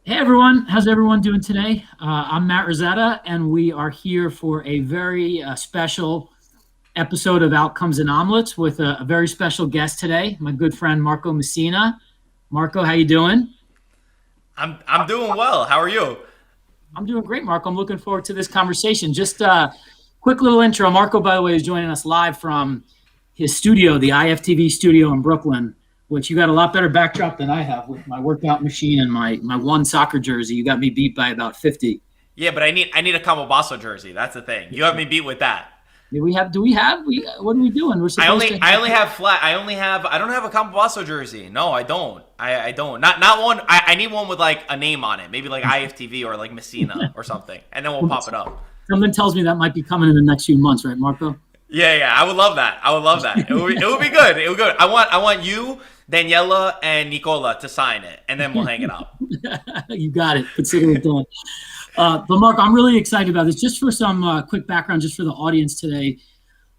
Hey everyone, how's everyone doing today? I'm Matt Rizzetta, and we are here for a very special episode of Outcomes and Omelets with a very special guest today, my good friend Marco Messina. Marco, how you doing? I'm doing well. How are you? I'm doing great, Marco. I'm looking forward to this conversation. Just a quick little intro. Marco, by the way, is joining us live from his studio, the IFTV studio in Brooklyn, which you got a lot better backdrop than I have with my workout machine and my one soccer jersey. You got me beat by about 50. Yeah, but I need a Cabo Basso jersey. That's the thing. You have me beat with that. What are we doing? We're I supposed only to I have, only have flat. I don't have a Cabo Basso jersey. No, I don't. I don't. Not one. I need one with like a name on it. Maybe like IFTV or like Messina or something, and then we'll pop it up. something tells me that might be coming in the next few months, right, Marco? Yeah. I would love that. I would love that. It would be good. It would be good. I want you, Daniela, and Nicola to sign it, and then we'll hang it up. You got it. Consider it done. But Marco, I'm really excited about this. Just for some quick background, just for the audience today,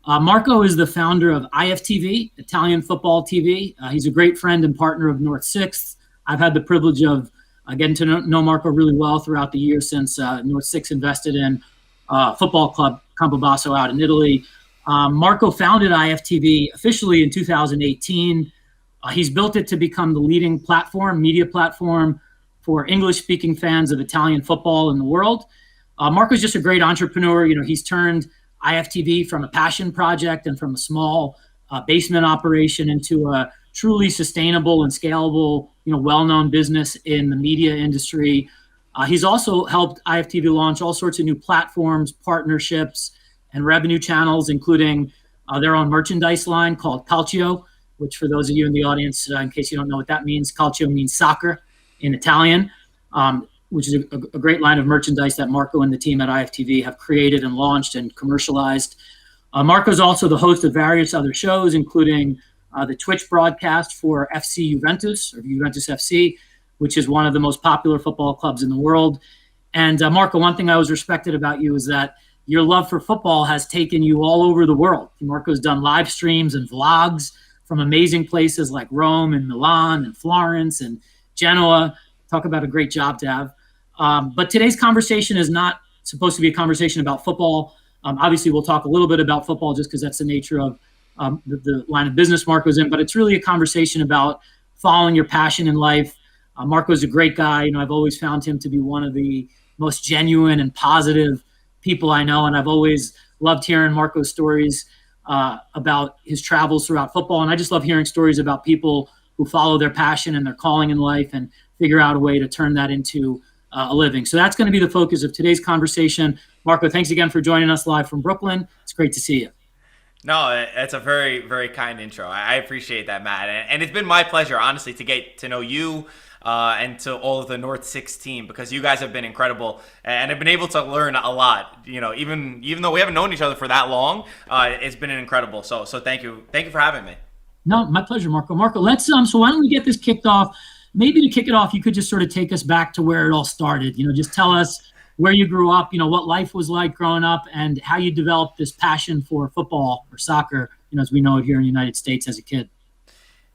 Marco is the founder of IFTV, Italian Football TV. He's a great friend and partner of North Sixth. I've had the privilege of getting to know Marco really well throughout the years since North Sixth invested in football club Campobasso out in Italy. Marco founded IFTV officially in 2018. He's built it to become the leading media platform for English-speaking fans of Italian football in the world. Marco's just a great entrepreneur. He's turned IFTV from a passion project and from a small basement operation into a truly sustainable and scalable, well-known business in the media industry. He's also helped IFTV launch all sorts of new platforms, partnerships, and revenue channels, including their own merchandise line called Calcio, which for those of you in the audience, in case you don't know what that means, Calcio means soccer in Italian, which is a great line of merchandise that Marco and the team at IFTV have created and launched and commercialized. Marco's also the host of various other shows, including the Twitch broadcast for FC Juventus, or Juventus FC, which is one of the most popular football clubs in the world. And Marco, one thing I always respected about you is that your love for football has taken you all over the world. Marco's done live streams and vlogs from amazing places like Rome and Milan and Florence and Genoa. Talk about a great job to have. But today's conversation is not supposed to be a conversation about football. Obviously, we'll talk a little bit about football just because that's the nature of the line of business Marco's in. But it's really a conversation about following your passion in life. Marco's a great guy. I've always found him to be one of the most genuine and positive people I know. And I've always loved hearing Marco's stories about his travels throughout football. And I just love hearing stories about people who follow their passion and their calling in life and figure out a way to turn that into a living. So that's going to be the focus of today's conversation. Marco, thanks again for joining us live from Brooklyn. It's great to see you. No, it's a very, very kind intro. I appreciate that, Matt. And it's been my pleasure, honestly, to get to know you and to all of the North Six team, because you guys have been incredible. And I've been able to learn a lot. Even though we haven't known each other for that long, it's been incredible. So thank you. Thank you for having me. No, my pleasure, Marco. Marco, let's so why don't we get this kicked off? Maybe to kick it off, you could just sort of take us back to where it all started. Just tell us where you grew up, what life was like growing up, and how you developed this passion for football or soccer, as we know it here in the United States as a kid.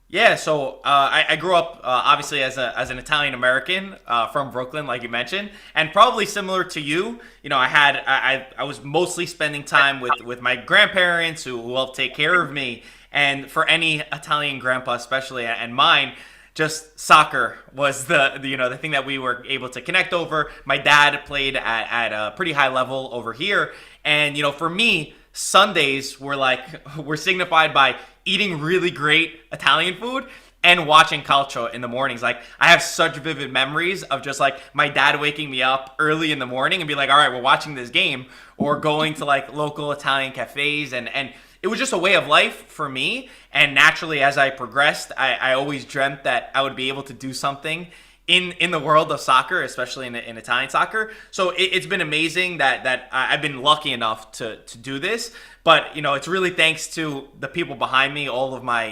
Yeah, so I grew up obviously as an Italian American from Brooklyn, like you mentioned, and probably similar to you. I was mostly spending time with my grandparents who helped take care of me, and for any Italian grandpa especially, and mine, just soccer was the thing that we were able to connect over. My dad played at a pretty high level over here, and for me, Sundays were signified by eating really great Italian food and watching calcio in the mornings. Like, I have such vivid memories of just like my dad waking me up early in the morning and be like, all right, we're watching this game, or going to like local Italian cafes, and it was just a way of life for me. And naturally, as I progressed, I always dreamt that I would be able to do something in the world of soccer, especially in Italian soccer. So it's been amazing that I've been lucky enough to do this. But it's really thanks to the people behind me, all of my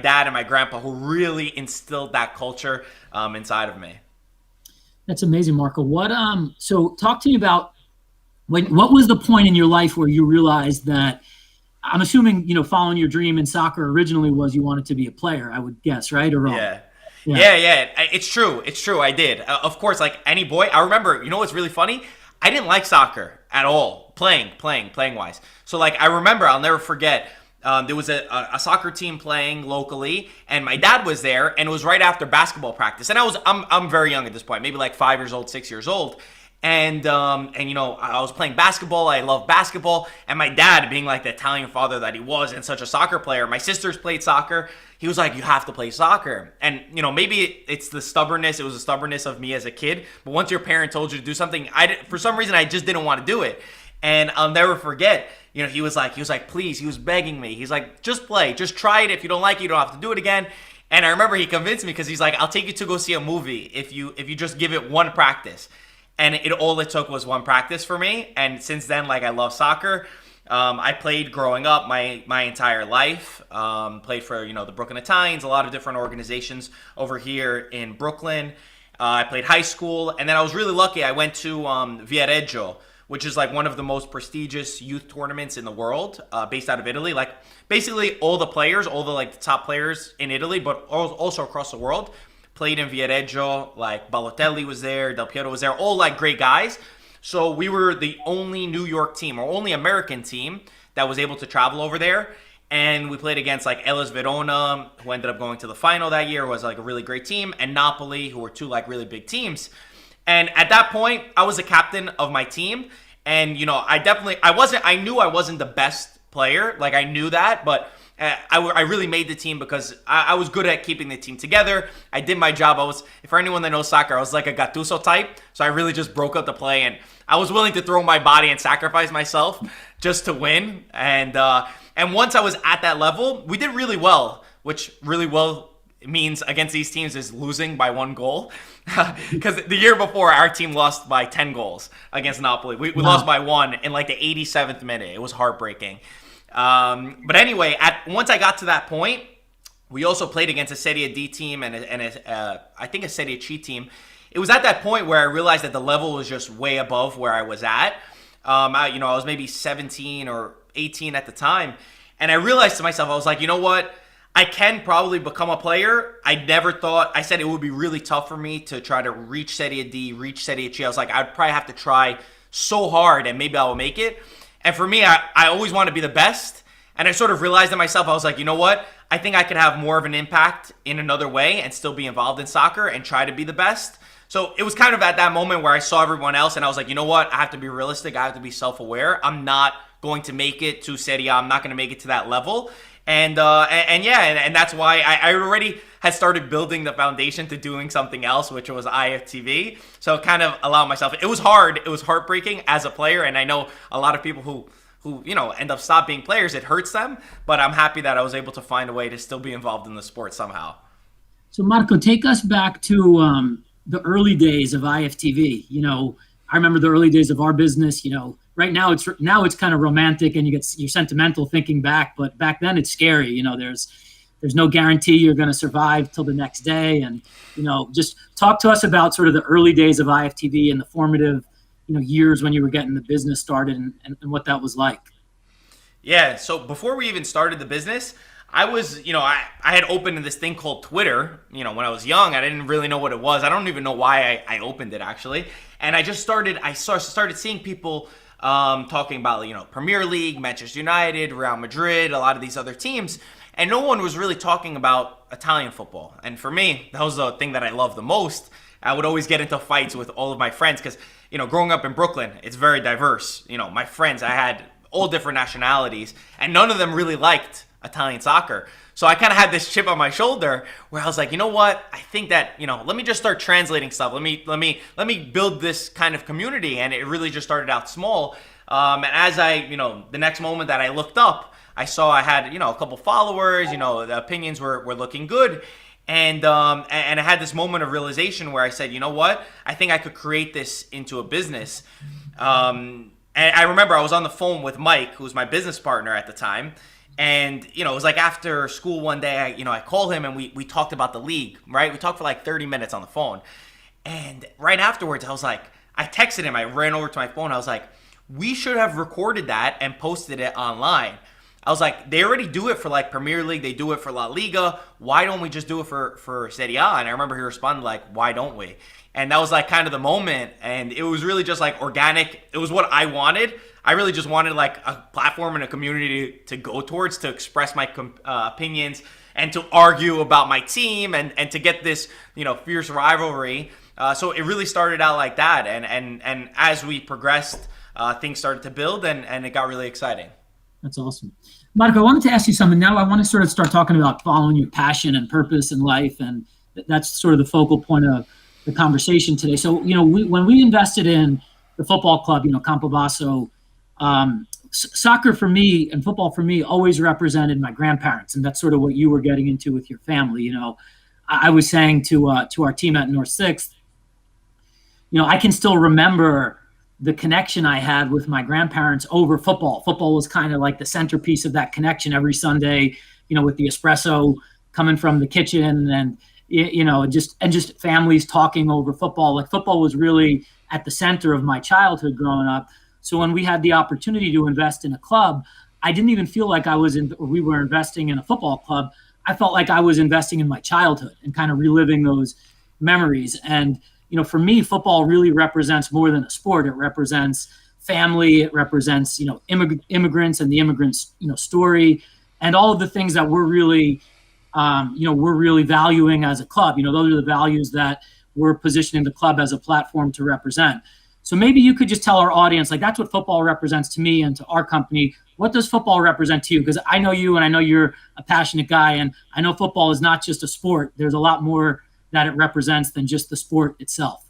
dad and my grandpa, who really instilled that culture inside of me. That's amazing, Marco. So talk to me about what was the point in your life where you realized that, I'm assuming, following your dream in soccer originally was you wanted to be a player, I would guess, right? Or wrong? Yeah. Yeah. Yeah. It's true. It's true. I did. Of course, like any boy. I remember. You know what's really funny? I didn't like soccer at all. Playing wise. So like I remember, I'll never forget. There was a soccer team playing locally, and my dad was there, and it was right after basketball practice. And I'm very young at this point, maybe like 5 years old, 6 years old. And you know, I was playing basketball. I love basketball, and my dad, being like the Italian father that he was and such a soccer player, my sisters played soccer. He was like, "You have to play soccer." And you know, maybe it's the stubbornness. It was the stubbornness of me as a kid. But once your parent told you to do something, for some reason I just didn't want to do it. And I'll never forget. You know, he was like, please. He was begging me. He's like, just play, just try it. If you don't like it, you don't have to do it again. And I remember he convinced me because he's like, I'll take you to go see a movie if you just give it one practice. And all it took was one practice for me. And since then, like, I love soccer. I played growing up my entire life. Played for, you know, the Brooklyn Italians, a lot of different organizations over here in Brooklyn. I played high school, and then I was really lucky. I went to Viareggio, which is like one of the most prestigious youth tournaments in the world, based out of Italy. Like basically all the players, all the like the top players in Italy, but also across the world, played in Viareggio. Like Balotelli was there, Del Piero was there, all like great guys. So we were the only New York team, or only American team, that was able to travel over there. And we played against like Hellas Verona, who ended up going to the final that year, was like a really great team, and Napoli, who were two like really big teams. And at that point, I was the captain of my team. And, you know, I knew I wasn't the best player. Like, I knew that. But I really made the team because I was good at keeping the team together. I did my job. For anyone that knows soccer, I was like a Gattuso type. So I really just broke up the play. And I was willing to throw my body and sacrifice myself just to win. And once I was at that level, we did really well, which really well means against these teams is losing by 1 goal. Because the year before, our team lost by 10 goals against Napoli. We lost by 1 in like the 87th minute. It was heartbreaking. But anyway, once I got to that point, we also played against a Serie D team and I think a Serie C team. It was at that point where I realized that the level was just way above where I was at. I was maybe 17 or 18 at the time. And I realized to myself, I was like, you know what? I can probably become a player. I said it would be really tough for me to try to reach Serie D, reach Serie C. I was like, I'd probably have to try so hard and maybe I will make it. And for me, I always want to be the best. And I sort of realized in myself, I was like, you know what? I think I could have more of an impact in another way and still be involved in soccer and try to be the best. So it was kind of at that moment where I saw everyone else and I was like, you know what? I have to be realistic. I have to be self-aware. I'm not going to make it to Serie A. I'm not going to make it to that level. And that's why I already had started building the foundation to doing something else, which was IFTV. So kind of allow myself. It was hard. It was heartbreaking as a player, and I know a lot of people who end up stop being players. It hurts them, but I'm happy that I was able to find a way to still be involved in the sport somehow. So Marco, take us back to the early days of IFTV. You know, I remember the early days of our business. You know, right now it's kind of romantic and you're sentimental thinking back, but back then it's scary. You know, there's no guarantee you're going to survive till the next day. And, you know, just talk to us about sort of the early days of IFTV and the formative, years when you were getting the business started and what that was like. Yeah. So before we even started the business, I was, I had opened this thing called Twitter, when I was young. I didn't really know what it was. I don't even know why I opened it, actually. And I started seeing people talking about, Premier League, Manchester United, Real Madrid, a lot of these other teams. And no one was really talking about Italian football. And for me, that was the thing that I loved the most. I would always get into fights with all of my friends because, growing up in Brooklyn, it's very diverse. My friends, I had all different nationalities, and none of them really liked Italian soccer. So I kind of had this chip on my shoulder where I was like, you know what? I think that, let me just start translating stuff. Let me build this kind of community. And it really just started out small. And as the next moment that I looked up, I saw I had, a couple followers, the opinions were looking good. And I had this moment of realization where I said, you know what? I think I could create this into a business. And I remember I was on the phone with Mike, who was my business partner at the time. And, it was like after school one day, I called him and we talked about the league, right? We talked for like 30 minutes on the phone. And right afterwards, I texted him. I ran over to my phone. I was like, we should have recorded that and posted it online. I was like, they already do it for like Premier League, they do it for La Liga. Why don't we just do it for Serie A? And I remember he responded like, why don't we? And that was like kind of the moment, and it was really just like organic. It was what I wanted. I really just wanted like a platform and a community to go towards, to express my opinions and to argue about my team, and to get this, fierce rivalry. So it really started out like that, and as we progressed, things started to build, and it got really exciting. That's awesome. Marco, I wanted to ask you something. Now I want to sort of start talking about following your passion and purpose in life, and that's sort of the focal point of the conversation today. So, when we invested in the football club, Campobasso, soccer for me and football for me always represented my grandparents, and that's sort of what you were getting into with your family. I was saying to our team at North Sixth, I can still remember the connection I had with my grandparents over football. Football was kind of like the centerpiece of that connection every Sunday, with the espresso coming from the kitchen, and just families talking over football. Like, football was really at the center of my childhood growing up. So when we had the opportunity to invest in a club, I didn't even feel like we were investing in a football club. I felt like I was investing in my childhood and kind of reliving those memories. And, for me, football really represents more than a sport. It represents family. It represents, immigrants and the immigrants, story, and all of the things that we're really valuing as a club. Those are the values that we're positioning the club as a platform to represent. So maybe you could just tell our audience, like, that's what football represents to me and to our company. What does football represent to you? Because I know you, and I know you're a passionate guy, and I know football is not just a sport. There's a lot more that it represents than just the sport itself.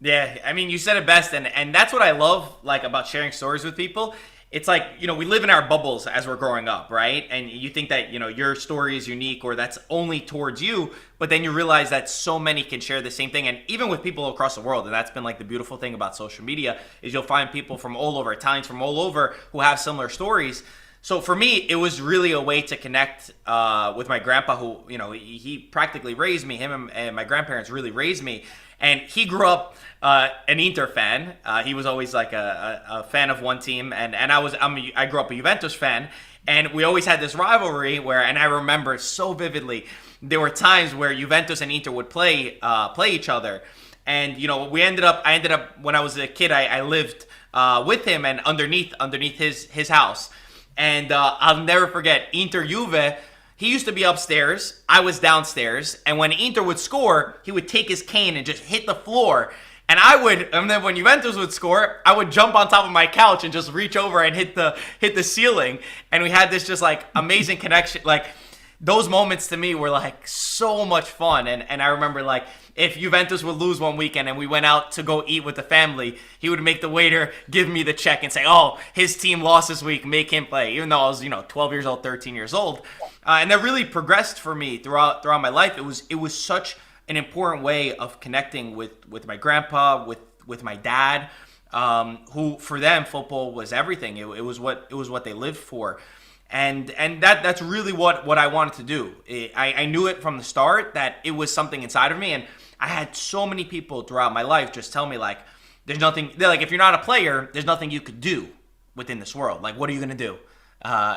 Yeah, I mean, you said it best, and that's what I love, like, about sharing stories with people. It's like, we live in our bubbles as we're growing up, right? And you think that, your story is unique, or that's only towards you, but then you realize that so many can share the same thing, and even with people across the world. And that's been like the beautiful thing about social media, is you'll find people from all over, Italians from all over, who have similar stories. So for me, it was really a way to connect with my grandpa, who, he practically raised me. Him and my grandparents really raised me. And he grew up an Inter fan. He was always like a fan of one team, and I grew up a Juventus fan. And we always had this rivalry and I remember so vividly, there were times where Juventus and Inter would play each other. And I ended up when I was a kid, I lived with him and underneath his house. And I'll never forget, Inter Juve. He used to be upstairs, I was downstairs, and when Inter would score, he would take his cane and just hit the floor. And then when Juventus would score, I would jump on top of my couch and just reach over and hit the ceiling. And we had this just like amazing connection. Like, those moments to me were like so much fun. And I remember, like, if Juventus would lose one weekend and we went out to go eat with the family, he would make the waiter give me the check and say, oh, his team lost this week, make him play. Even though I was, 12 years old, 13 years old. And that really progressed for me throughout my life. It was such an important way of connecting with my grandpa, with my dad, who, for them, football was everything. It was what they lived for. And that's really what I wanted to do. I knew it from the start that it was something inside of me, and I had so many people throughout my life just tell me, like, there's nothing. They're like, if you're not a player, there's nothing you could do within this world. Like, what are you gonna do?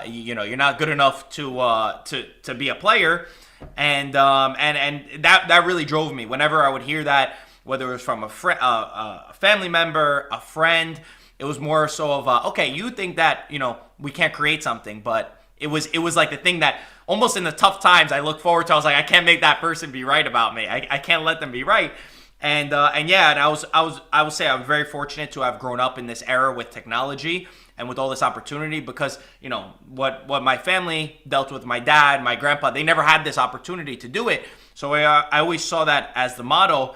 You're not good enough to be a player, and that really drove me. Whenever I would hear that, whether it was from a family member, a friend. It was more so of okay, you think that we can't create something, but it was like the thing that almost in the tough times I look forward to. I was like, I can't make that person be right about me. I can't let them be right. And I would say I'm very fortunate to have grown up in this era with technology and with all this opportunity, because what my family dealt with, my dad, my grandpa, they never had this opportunity to do it. So I always saw that as the model.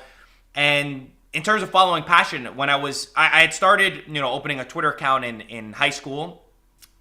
And in terms of following passion, when I had started, opening a Twitter account in high school.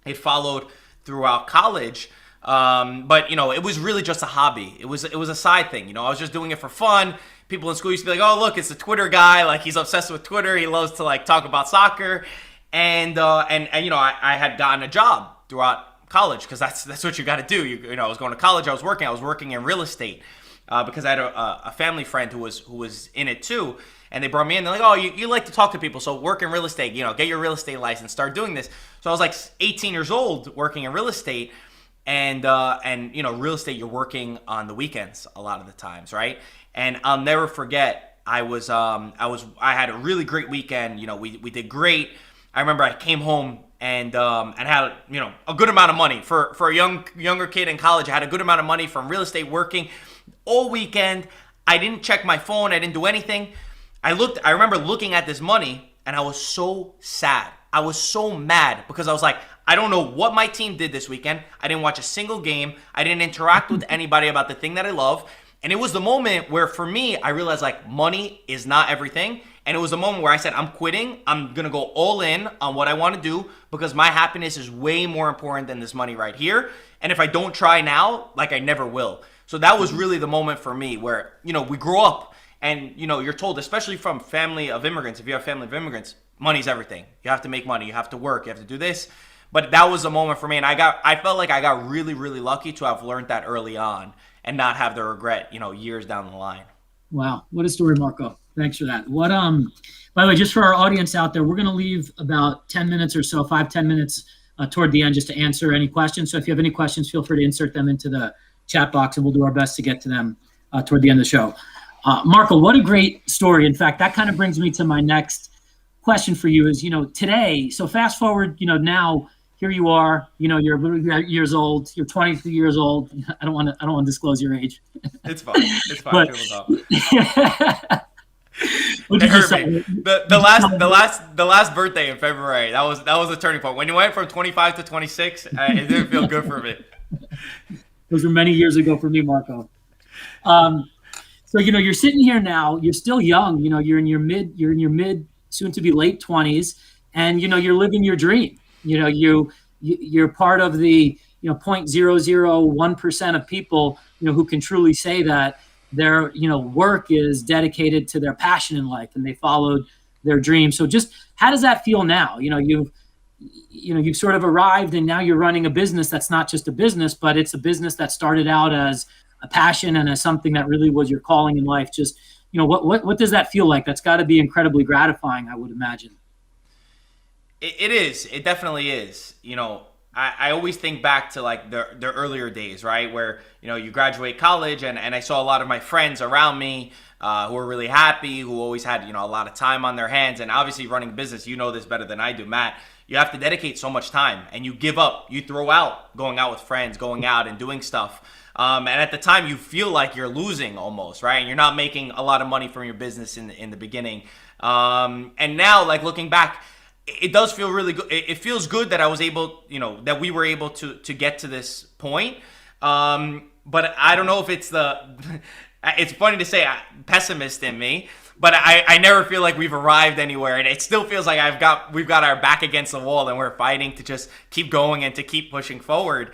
It followed throughout college, but it was really just a hobby. It was a side thing. I was just doing it for fun. People in school used to be like, "Oh, look, it's the Twitter guy. Like, he's obsessed with Twitter. He loves to like talk about soccer." And I had gotten a job throughout college, because that's what you got to do. I was going to college. I was working in real estate. because I had a family friend who was in it too. And they brought me in. They're like, oh, you like to talk to people, so work in real estate. Get your real estate license, start doing this. So I was like 18 years old working in real estate. And real estate, you're working on the weekends a lot of the times, right? And I'll never forget, I had a really great weekend. We did great. I remember I came home and had a good amount of money for a younger kid in college. I had a good amount of money from real estate working all weekend. I didn't check my phone. I didn't do anything. I remember looking at this money and I was so sad. I was so mad because I was like, I don't know what my team did this weekend. I didn't watch a single game. I didn't interact with anybody about the thing that I love. And it was the moment where, for me, I realized like money is not everything. And it was the moment where I said, I'm quitting. I'm going to go all in on what I want to do because my happiness is way more important than this money right here. And if I don't try now, like I never will. So that was really the moment for me where, we grow up and, you're told, especially from family of immigrants, if you have family of immigrants, money's everything. You have to make money. You have to work. You have to do this. But that was a moment for me. And I felt like I got really, really lucky to have learned that early on and not have the regret, years down the line. Wow. What a story, Marco. Thanks for that. By the way, just for our audience out there, we're going to leave about 10 minutes or so, 5-10 minutes toward the end just to answer any questions. So if you have any questions, feel free to insert them into the chat box and we'll do our best to get to them toward the end of the show. Marco, what a great story. In fact, that kind of brings me to my next question for you is, today, so fast forward, now here you are, you're years old, you're 23 years old. I don't want to disclose your age. It's fine. It's fine. But, it hurt me. The last birthday in February, that was a turning point. When you went from 25 to 26, it didn't feel good for me. Those were many years ago for me, Marco. So you're sitting here now. You're still young. You're in your mid, soon to be late 20s, and you're living your dream. You're part of the 0.001% of people who can truly say that their work is dedicated to their passion in life and they followed their dream. So just how does that feel now? You've sort of arrived and now you're running a business that's not just a business, but it's a business that started out as a passion and as something that really was your calling in life. Just what does that feel like? That's got to be incredibly gratifying, I would imagine. It is. It definitely is. I always think back to like the earlier days, right? Where, you graduate college and I saw a lot of my friends around me who were really happy, who always had, a lot of time on their hands. And obviously running a business, this better than I do, Matt. You have to dedicate so much time and you give up, you throw out going out with friends, going out and doing stuff. And at the time you feel like you're losing almost, right? And you're not making a lot of money from your business in the beginning. And now, like looking back, it does feel really good. It feels good that I was able, that we were able to get to this point. But I don't know if it's it's funny to say pessimist in me, but I never feel like we've arrived anywhere. And it still feels like we've got our back against the wall and we're fighting to just keep going and to keep pushing forward.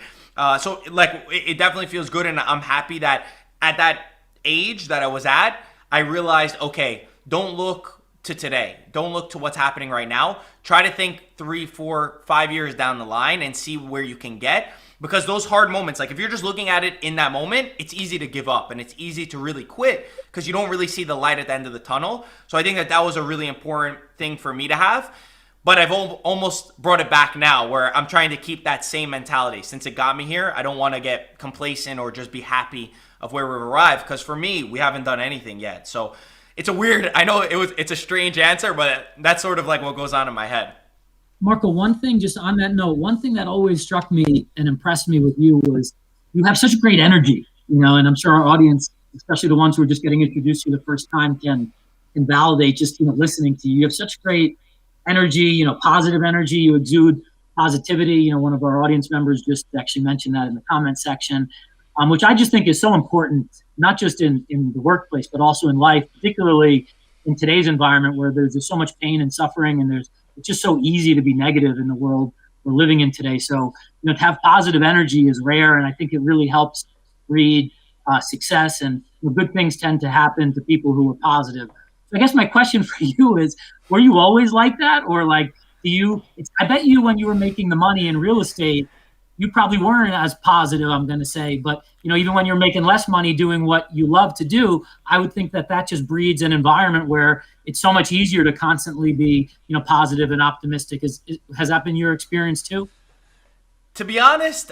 So like, it definitely feels good. And I'm happy that at that age that I was at, I realized, okay, don't look to today. Don't look to what's happening right now. Try to think 3, 4, 5 years down the line and see where you can get. Because those hard moments, like if you're just looking at it in that moment, it's easy to give up and it's easy to really quit because you don't really see the light at the end of the tunnel. So I think that was a really important thing for me to have. But I've almost brought it back now where I'm trying to keep that same mentality. Since it got me here, I don't want to get complacent or just be happy of where we've arrived. Because for me, we haven't done anything yet. So it's I know it's a strange answer, but that's sort of like what goes on in my head. Marco, one thing just on that note, one thing that always struck me and impressed me with you was you have such great energy, and I'm sure our audience, especially the ones who are just getting introduced to you the first time, can validate just, listening to you. You have such great energy, positive energy. You exude positivity. One of our audience members just actually mentioned that in the comment section, which I just think is so important, not just in the workplace, but also in life, particularly in today's environment where there's just so much pain and suffering and it's just so easy to be negative in the world we're living in today. So, to have positive energy is rare, and I think it really helps breed success, and good things tend to happen to people who are positive. So I guess my question for you is, were you always like that? Or like, I bet you when you were making the money in real estate, you probably weren't as positive, I'm going to say. But, even when you're making less money doing what you love to do, I would think that just breeds an environment where it's so much easier to constantly be, positive and optimistic. Has that been your experience too? To be honest,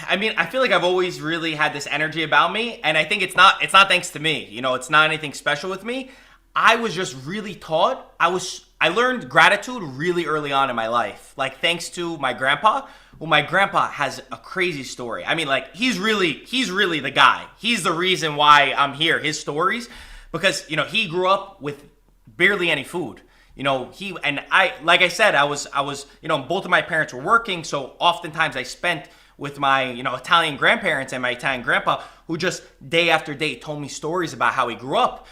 I mean, I feel like I've always really had this energy about me, and I think it's not thanks to me. It's not anything special with me. I was just really taught. I learned gratitude really early on in my life, like thanks to my grandpa. Well, my grandpa has a crazy story. I mean, like he's really the guy. He's the reason why I'm here. His stories, because he grew up with barely any food. Like I said, I was, both of my parents were working, so oftentimes I spent with my, Italian grandparents and my Italian grandpa, who just day after day told me stories about how he grew up.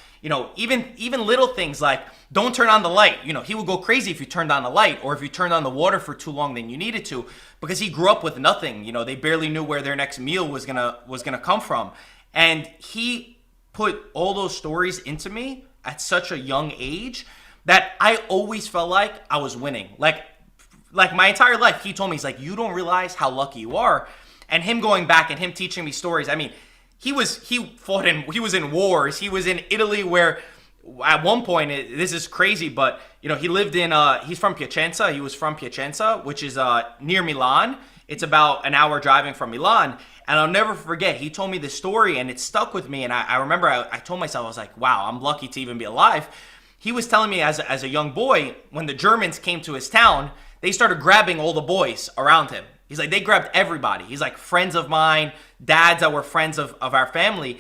Even little things like don't turn on the light. He would go crazy if you turned on the light or if you turned on the water for too long than you needed to, because he grew up with nothing. They barely knew where their next meal was gonna come from, and he put all those stories into me at such a young age that I always felt like I was winning. Like my entire life, he told me, he's like, you don't realize how lucky you are. And him going back and him teaching me stories. I mean, he was in wars. He was in Italy, where at one point, this is crazy, but he lived in, he's from Piacenza. He was from Piacenza, which is near Milan. It's about an hour driving from Milan. And I'll never forget, he told me this story and it stuck with me. And I remember I told myself, I was like, wow, I'm lucky to even be alive. He was telling me as a young boy, when the Germans came to his town, they started grabbing all the boys around him. He's like, they grabbed everybody. He's like, friends of mine, dads that were friends of our family.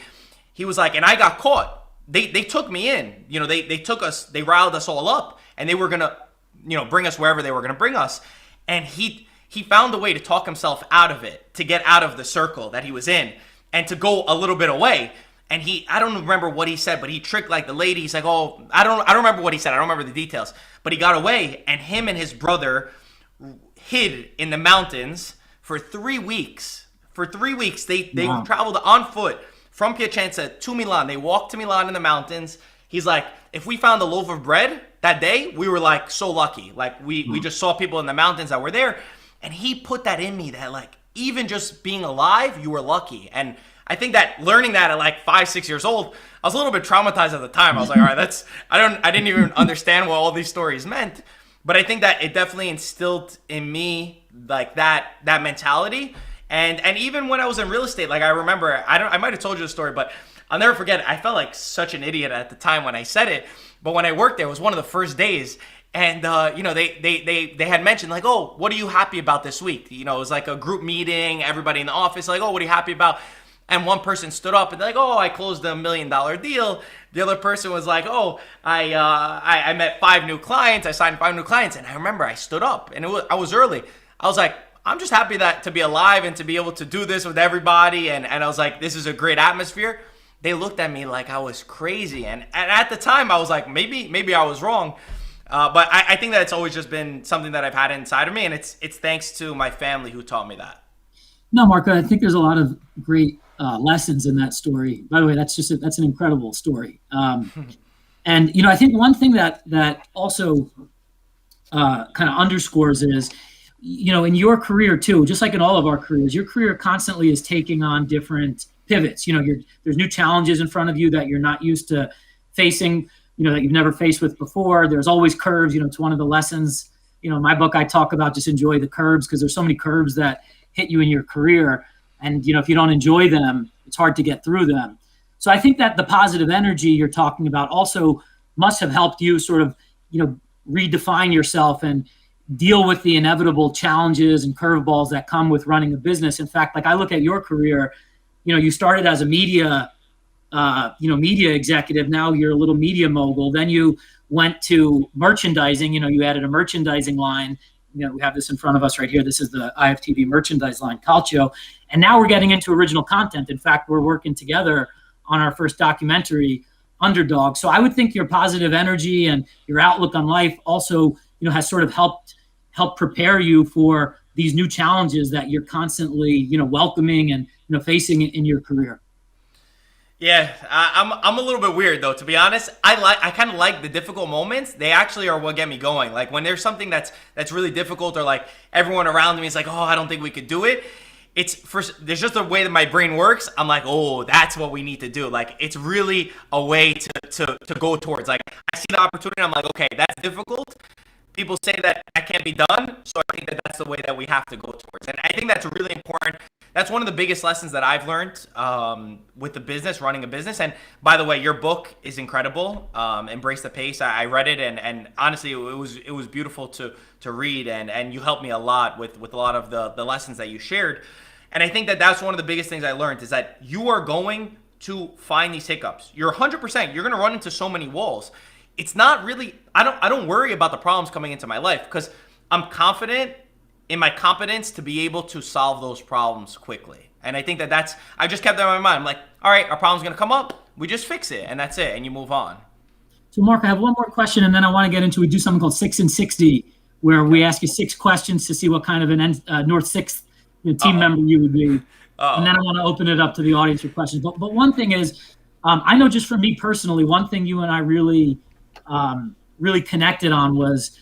He was like, and I got caught. They took me in. They took us, they riled us all up, and they were going to, bring us wherever they were going to bring us. And he found a way to talk himself out of it, to get out of the circle that he was in, and to go a little bit away. And I don't remember what he said, but he tricked like the lady. He's like, oh, I don't remember what he said. I don't remember the details, but he got away, and him and his brother hid in the mountains for 3 weeks. For 3 weeks, they Wow. traveled on foot from Piacenza to Milan. They walked to Milan in the mountains. He's like, if we found a loaf of bread that day, we were like so lucky. Like we just saw people in the mountains that were there. And he put that in me, that like, even just being alive, you were lucky. And I think that learning that at like 5, 6 years old, I was a little bit traumatized at the time. I was like, all right, I didn't even understand what all these stories meant. But I think that it definitely instilled in me like that mentality. And even when I was in real estate, like I remember, I might have told you the story, but I'll never forget it. I felt like such an idiot at the time when I said it. But when I worked there, it was one of the first days. And, they had mentioned like, oh, what are you happy about this week? It was like a group meeting, everybody in the office, like, oh, what are you happy about? And one person stood up and they're like, oh, I closed a $1 million deal. The other person was like, oh, I met 5 new clients. I signed 5 new clients. And I remember I stood up and I was early. I was like, I'm just happy to be alive and to be able to do this with everybody. And I was like, this is a great atmosphere. They looked at me like I was crazy. And at the time I was like, maybe I was wrong. But I think that it's always just been something that I've had inside of me. And it's thanks to my family who taught me that. No, Marco, I think there's a lot of great lessons in that story. By the way, that's an incredible story. And I think one thing that also kind of underscores is, in your career too, just like in all of our careers, your career constantly is taking on different pivots. There's new challenges in front of you that you're not used to facing, that you've never faced with before. There's always curves. It's one of the lessons. In my book, I talk about just enjoy the curves, because there's so many curves that hit you in your career. And, if you don't enjoy them, it's hard to get through them. So I think that the positive energy you're talking about also must have helped you sort of, redefine yourself and deal with the inevitable challenges and curveballs that come with running a business. In fact, like I look at your career, you started as a media executive. Now you're a little media mogul. Then you went to merchandising. You added a merchandising line. We have this in front of us right here. This is the IFTV merchandise line, Calcio. And now we're getting into original content. In fact, we're working together on our first documentary, Underdog. So I would think your positive energy and your outlook on life also, has sort of helped prepare you for these new challenges that you're constantly, welcoming and, facing in your career. Yeah, I'm a little bit weird though, to be honest. I kind of like the difficult moments. They actually are what get me going. Like when there's something that's really difficult, or like everyone around me is like, oh, I don't think we could do it. there's just a way that my brain works. I'm like, oh, that's what we need to do. Like, it's really a way to go towards. Like, I see the opportunity. I'm like, okay, that's difficult. People say that can't be done, so I think that that's the way that we have to go towards. And I think that's really important. That's one of the biggest lessons that I've learned with the business, running a business. And by the way, your book is incredible. Embrace the Pace. I read it, and honestly, it was beautiful to read. And you helped me a lot with a lot of the lessons that you shared. And I think that that's one of the biggest things I learned is that you are going to find these hiccups. You're 100%. You're going to run into so many walls. It's not really, I don't worry about the problems coming into my life because I'm confident in my competence to be able to solve those problems quickly. And I think that I just kept that in my mind. I'm like, all right, our problem's going to come up. We just fix it, and that's it, and you move on. So, Mark, I have one more question, and then I want to get into, we do something called 6 and 60, where we ask you 6 questions to see what kind of an North 6th team member you would be. And then I want to open it up to the audience for questions. But one thing is, I know just for me personally, one thing you and I really connected on was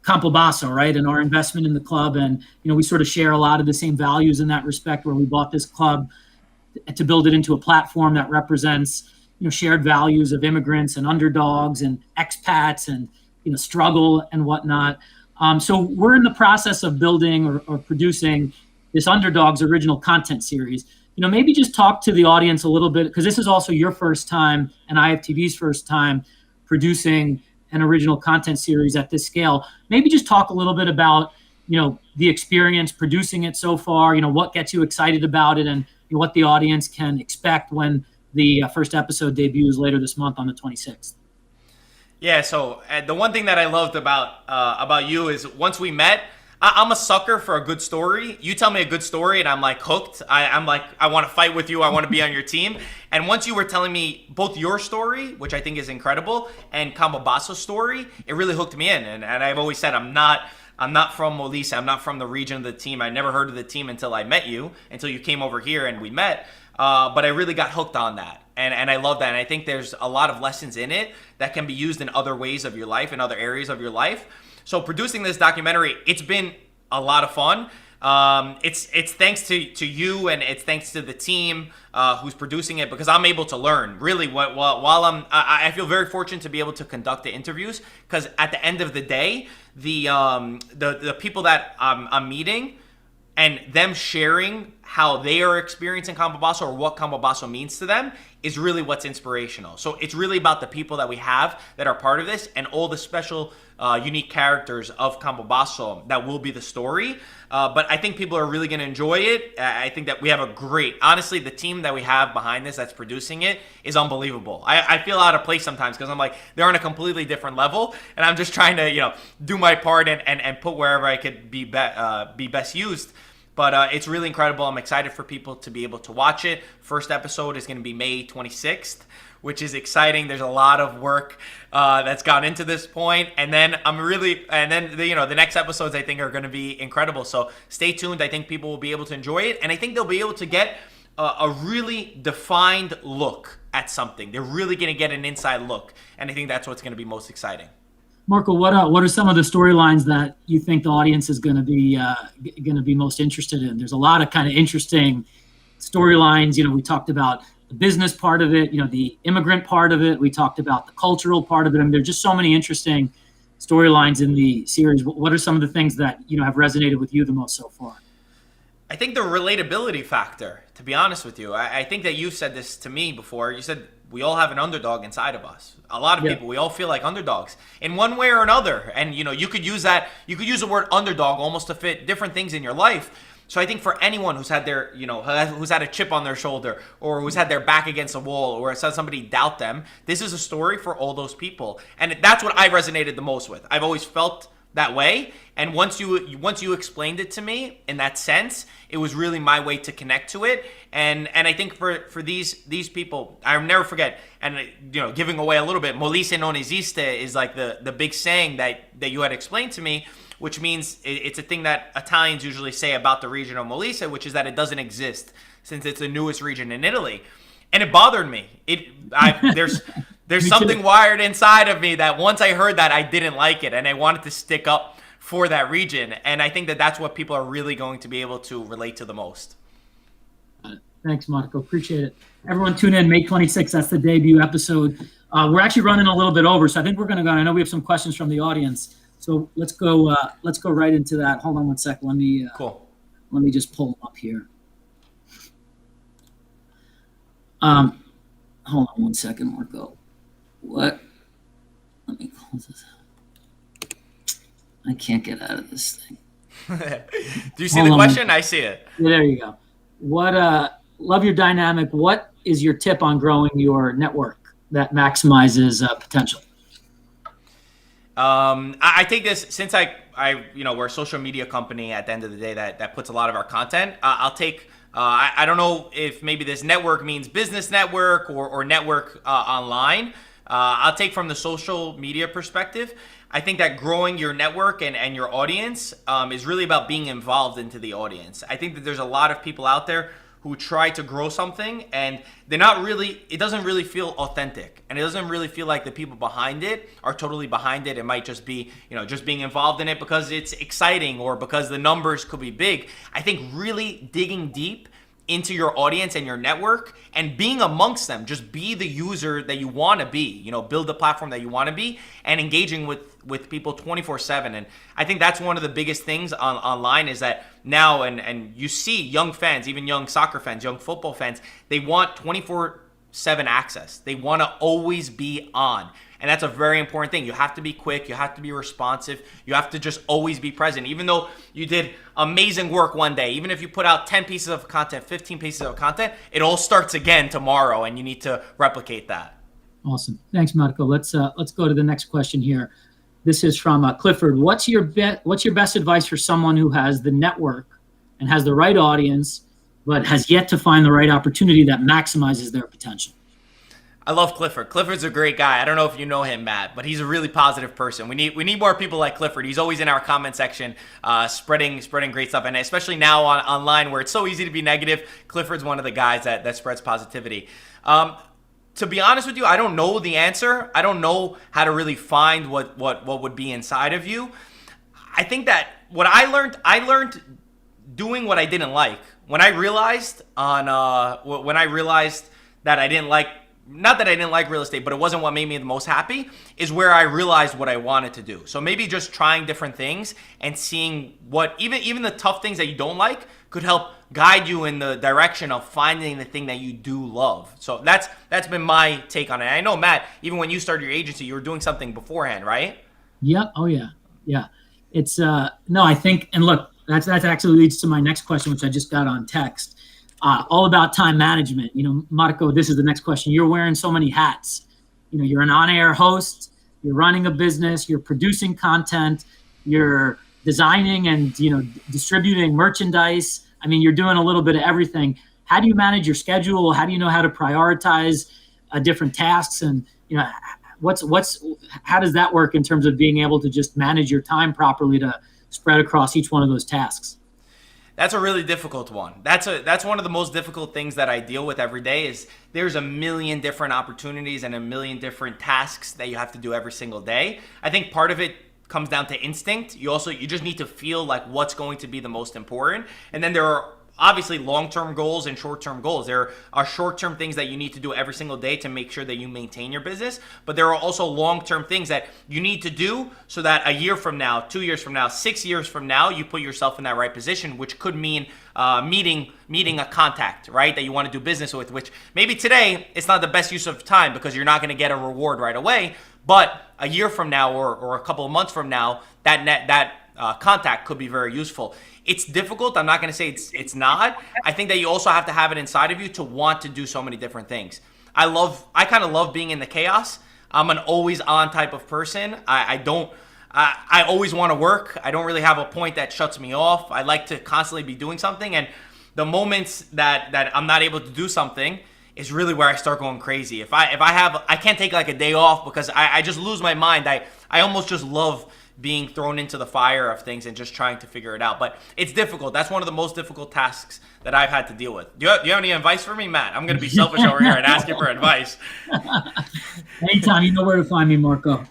Campobasso, right? And our investment in the club. And, we sort of share a lot of the same values in that respect, where we bought this club to build it into a platform that represents, shared values of immigrants and underdogs and expats and, struggle and whatnot. So we're in the process of building or producing this Underdogs original content series. Maybe just talk to the audience a little bit, because this is also your first time and IFTV's first time producing an original content series at this scale. Maybe just talk a little bit about, the experience producing it so far, what gets you excited about it, and what the audience can expect when the first episode debuts later this month on the 26th. Yeah, so the one thing that I loved about you is once we met, I'm a sucker for a good story. You tell me a good story and I'm like hooked. I'm like, I want to fight with you. I want to be on your team. And once you were telling me both your story, which I think is incredible, and Cambobasso's story, it really hooked me in. And I've always said I'm not from Molise. I'm not from the region of the team. I never heard of the team until I met you, until you came over here and we met. But I really got hooked on that. And I love that. And I think there's a lot of lessons in it that can be used in other ways of your life, in other areas of your life. So producing this documentary, it's been a lot of fun. It's thanks to you, and it's thanks to the team who's producing it, because I'm able to learn. Really, while I feel very fortunate to be able to conduct the interviews, because at the end of the day, the people that I'm meeting and them sharing how they are experiencing Campobasso or what Campobasso means to them is really what's inspirational. So it's really about the people that we have that are part of this and all the special, unique characters of Campobasso that will be the story. But I think people are really going to enjoy it. I think that we have honestly, the team that we have behind this that's producing it is unbelievable. I feel out of place sometimes because I'm like, they're on a completely different level, and I'm just trying to, do my part and put wherever I could be best used. But it's really incredible. I'm excited for people to be able to watch it. First episode is going to be May 26th, which is exciting. There's a lot of work that's gone into this point. And then the next episodes I think are going to be incredible. So stay tuned. I think people will be able to enjoy it. And I think they'll be able to get a really defined look at something. They're really going to get an inside look. And I think that's what's going to be most exciting. Marco, what are some of the storylines that you think the audience is going to be most interested in? There's a lot of kind of interesting storylines. We talked about the business part of it, the immigrant part of it. We talked about the cultural part of it. I mean, there's just so many interesting storylines in the series. What are some of the things that have resonated with you the most so far? I think the relatability factor, to be honest with you. I think that you said this to me before. You said we all have an underdog inside of us. A lot of people, we all feel like underdogs in one way or another. And, you could use that. You could use the word underdog almost to fit different things in your life. So I think for anyone who's had their, who's had a chip on their shoulder, or who's had their back against a wall, or has had somebody doubt them, this is a story for all those people. And that's what I resonated the most with. I've always felt that way. And once you explained it to me in that sense, it was really my way to connect to it. And I think for these people, I'll never forget. And giving away a little bit, Molise non esiste is like the big saying that you had explained to me, which means it's a thing that Italians usually say about the region of Molise, which is that it doesn't exist since it's the newest region in Italy. And it bothered me. There's something wired inside of me that once I heard that, I didn't like it, and I wanted to stick up for that region. And I think that that's what people are really going to be able to relate to the most. Thanks, Marco. Appreciate it. Everyone tune in May 26th. That's the debut episode. We're actually running a little bit over, so I think we're going to go. I know we have some questions from the audience, so let's go right into that. Hold on one sec. Let me just pull them up here. Hold on one second, Marco. What? Let me close this out. I can't get out of this thing. Do you see the question? I see it. Yeah, there you go. Love your dynamic. What is your tip on growing your network that maximizes potential? I take this, since we're a social media company at the end of the day that puts a lot of our content. I'll take, I don't know if maybe this network means business network or network online. I'll take from the social media perspective. I think that growing your network and your audience is really about being involved into the audience. I think that there's a lot of people out there who try to grow something and it doesn't really feel authentic, and it doesn't really feel like the people behind it are totally behind it. It might just be, just being involved in it because it's exciting or because the numbers could be big. I think really digging deep into your audience and your network and being amongst them, just be the user that you want to be, build the platform that you want to be, and engaging with people 24/7. And I think that's one of the biggest things online is that now, and you see young fans, even young soccer fans, young football fans, they want 24/7 access. They want to always be on. And that's a very important thing. You have to be quick. You have to be responsive. You have to just always be present. Even though you did amazing work one day, even if you put out 10 pieces of content, 15 pieces of content, it all starts again tomorrow, and you need to replicate that. Awesome. Thanks, Marco. Let's go to the next question here. This is from Clifford. What's your best advice for someone who has the network and has the right audience, but has yet to find the right opportunity that maximizes their potential? I love Clifford. Clifford's a great guy. I don't know if you know him, Matt, but he's a really positive person. We need more people like Clifford. He's always in our comment section, spreading great stuff, and especially now online where it's so easy to be negative. Clifford's one of the guys that spreads positivity. To be honest with you, I don't know the answer. I don't know how to really find what would be inside of you. I think that what I learned doing what I didn't like. When I realized that I didn't like, not that I didn't like real estate, but it wasn't what made me the most happy, is where I realized what I wanted to do. So maybe just trying different things and seeing what, even the tough things that you don't like, could help guide you in the direction of finding the thing that you do love. So that's been my take on it. I know, Matt, even when you started your agency, you were doing something beforehand, right? Yep. Oh yeah. Yeah. It's no, I think, and look, that actually leads to my next question, which I just got on text. All about time management. Marco, this is the next question. You're wearing so many hats. You're an on-air host, you're running a business, you're producing content, you're designing and, distributing merchandise. I mean, you're doing a little bit of everything. How do you manage your schedule? How do you know how to prioritize different tasks? And, how does that work in terms of being able to just manage your time properly to spread across each one of those tasks? That's a really difficult one. That's one of the most difficult things that I deal with every day. Is there's a million different opportunities and a million different tasks that you have to do every single day. I think part of it comes down to instinct. You just need to feel like what's going to be the most important. And then there are obviously long-term goals and short-term goals. There are short-term things that you need to do every single day to make sure that you maintain your business, but there are also long-term things that you need to do so that a year from now, 2 years from now, 6 years from now, you put yourself in that right position, which could mean meeting a contact, right, that you want to do business with, which maybe today it's not the best use of time because you're not going to get a reward right away, but a year from now or a couple of months from now, that contact could be very useful. It's difficult. I'm not going to say it's not. I think that you also have to have it inside of you to want to do so many different things. I kind of love being in the chaos. I'm an always on type of person. I always want to work. I don't really have a point that shuts me off. I like to constantly be doing something. And the moments that I'm not able to do something is really where I start going crazy. I can't take like a day off because I just lose my mind. I almost just love being thrown into the fire of things and just trying to figure it out. But it's difficult. That's one of the most difficult tasks that I've had to deal with. Do you have any advice for me, Matt? I'm going to be selfish over here and ask you for advice. Anytime, you know where to find me, Marco.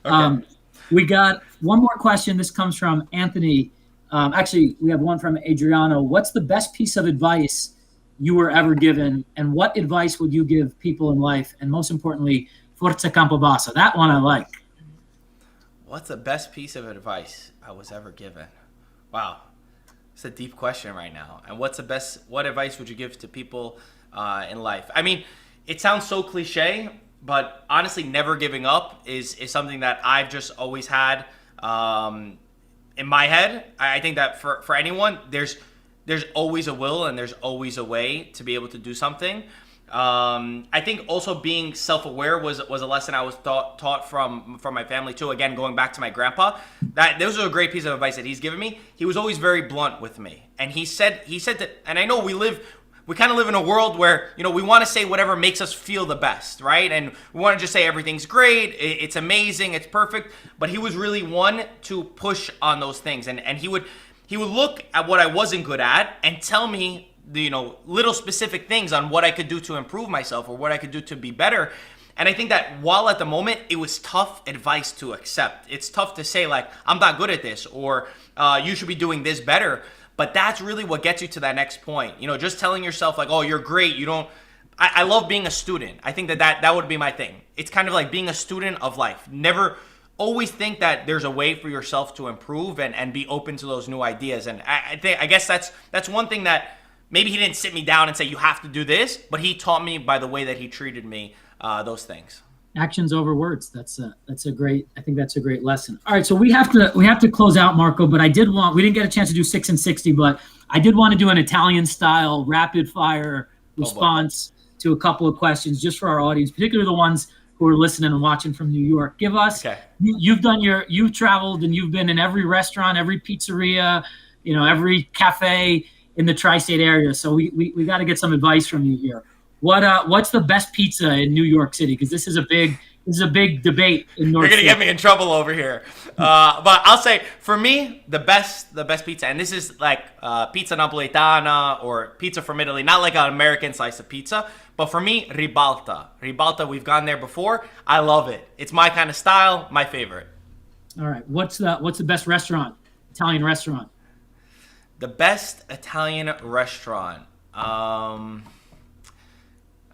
Okay. We got one more question. This comes from Anthony. Actually, we have one from Adriano. What's the best piece of advice you were ever given, and what advice would you give people in life? And most importantly, Forza Campobasso. That one I like. What's the best piece of advice I was ever given? Wow, it's a deep question right now. And what advice would you give to people in life? I mean, it sounds so cliche, but honestly, never giving up is something that I've just always had in my head. I think that for anyone, there's always a will and there's always a way to be able to do something. I think also being self-aware was a lesson I was taught from my family too. Again, going back to my grandpa, that those are a great piece of advice that he's given me. He was always very blunt with me, and he said that. And I know we kind of live in a world where, we want to say whatever makes us feel the best, right? And we want to just say everything's great, it's amazing, it's perfect. But he was really one to push on those things, and he would look at what I wasn't good at and tell me little specific things on what I could do to improve myself or what I could do to be better. And I think that while at the moment it was tough advice to accept, it's tough to say like, I'm not good at this, or you should be doing this better. But that's really what gets you to that next point. Just telling yourself like, oh, you're great. I love being a student. I think that would be my thing. It's kind of like being a student of life. Never always think that there's a way for yourself to improve and be open to those new ideas. And I guess that's one thing that maybe he didn't sit me down and say, you have to do this, but he taught me by the way that he treated me, those things. Actions over words. That's a great lesson. All right, so we have to close out, Marco. But we didn't get a chance to do 6 and 60, but I did want to do an Italian style rapid fire response to a couple of questions just for our audience, particularly the ones who are listening and watching from New York. Give us. Okay. You've traveled and you've been in every restaurant, every pizzeria, every cafe in the tri-state area. So we got to get some advice from you here. What's the best pizza in New York City? Because this is a big debate in North. You're gonna get me in trouble over here, but I'll say for me the best pizza, and this is like pizza napoletana or pizza from Italy, not like an American slice of pizza, but for me Ribalta. We've gone there before. I love it. It's my kind of style, my favorite. All right, what's the best Italian restaurant? The best Italian restaurant.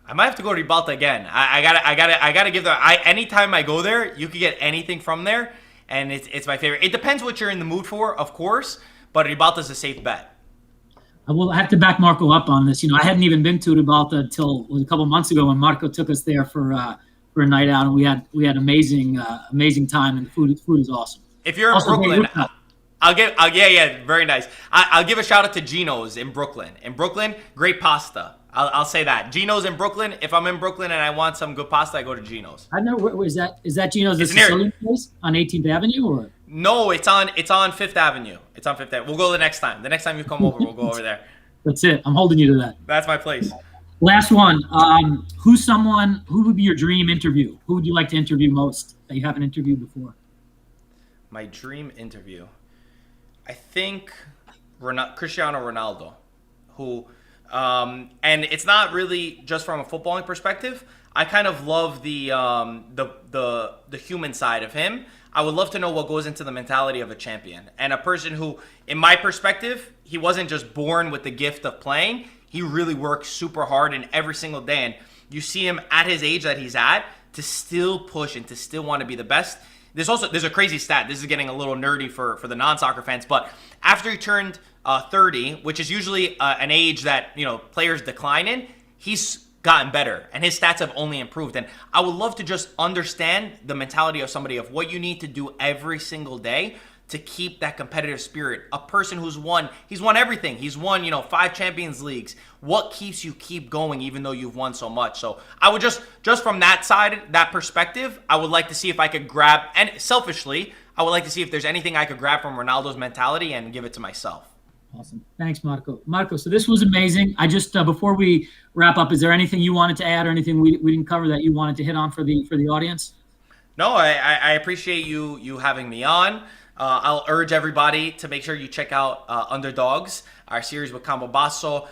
I might have to go to Ribalta again. I gotta give them. Anytime I go there, you can get anything from there, and it's my favorite. It depends what you're in the mood for, of course, but Ribalta's a safe bet. I will have to back Marco up on this. I hadn't even been to Ribalta until a couple months ago when Marco took us there for a night out, and we had amazing time, and the food is awesome. If you're in Brooklyn, very nice. I'll give a shout out to Gino's in Brooklyn. In Brooklyn, great pasta. I'll say that. Gino's in Brooklyn. If I'm in Brooklyn and I want some good pasta, I go to Gino's. I know. Is that Gino's, the Sicilian place on 18th Avenue, or? No, it's on 5th Avenue. It's on 5th Avenue. We'll go the next time. The next time you come over, we'll go over there. That's it. I'm holding you to that. That's my place. Last one. Who would be your dream interview? Who would you like to interview most that you haven't interviewed before? My dream interview. I think Cristiano Ronaldo, who. And it's not really just from a footballing perspective. I kind of love the human side of him. I would love to know what goes into the mentality of a champion and a person who, in my perspective, he wasn't just born with the gift of playing. He really works super hard and every single day. And you see him at his age that he's at to still push and to still want to be the best. There's a crazy stat. This is getting a little nerdy for the non-soccer fans, but after he turned 30, which is usually an age that players decline in, he's gotten better and his stats have only improved. And I would love to just understand the mentality of somebody of what you need to do every single day to keep that competitive spirit. A person he's won everything. He's won 5 Champions Leagues. What keeps you keep going even though you've won so much? So I would just from that side, that perspective, I would like to see if I could grab, and selfishly, I would like to see if there's anything I could grab from Ronaldo's mentality and give it to myself. Awesome. Thanks, Marco. Marco, so this was amazing. I just, before we wrap up, is there anything you wanted to add or anything we didn't cover that you wanted to hit on for the audience? No, I appreciate you having me on. I'll urge everybody to make sure you check out Underdogs, our series with Campobasso.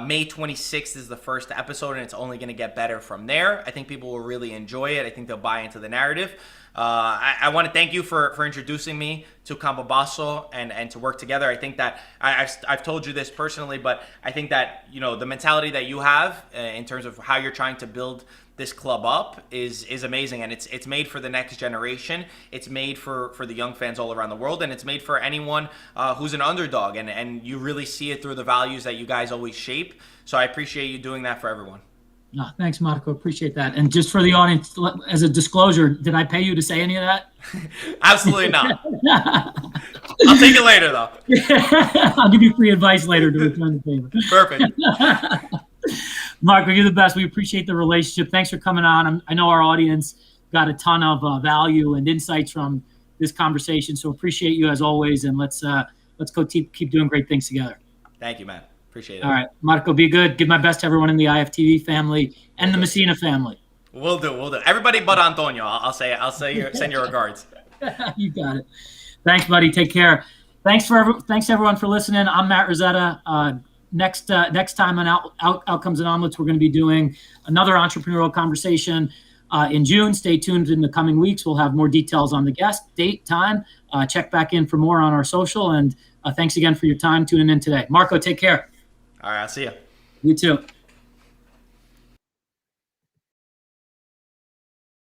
May 26th is the first episode, and it's only going to get better from there. I think people will really enjoy it. I think they'll buy into the narrative. I want to thank you for introducing me to Campobasso and to work together. I think that I've told you this personally, but I think that, the mentality that you have in terms of how you're trying to build this club up is amazing, and it's made for the next generation. It's made for the young fans all around the world, and it's made for anyone who's an underdog, and you really see it through the values that you guys always shape. So I appreciate you doing that for everyone. No, thanks, Marco. Appreciate that. And just for the audience, as a disclosure, did I pay you to say any of that? Absolutely not. I'll take it later, though. I'll give you free advice later to return the favor. Perfect. Marco, you're the best. We appreciate the relationship. Thanks for coming on. I know our audience got a ton of value and insights from this conversation, so appreciate you as always. And let's go keep doing great things together. Thank you, man. Appreciate it. All right, Marco, be good. Give my best to everyone in the IFTV family and the Messina family. We'll do. Everybody but Antonio. I'll send your regards. You got it. Thanks, buddy. Take care. Thanks everyone for listening. I'm Matt Rizzetta. Next time on Outcomes and Omelets, we're going to be doing another entrepreneurial conversation in June. Stay tuned in the coming weeks. We'll have more details on the guest, date, time. Check back in for more on our social. And thanks again for your time tuning in today. Marco, take care. All right, I'll see you. You too.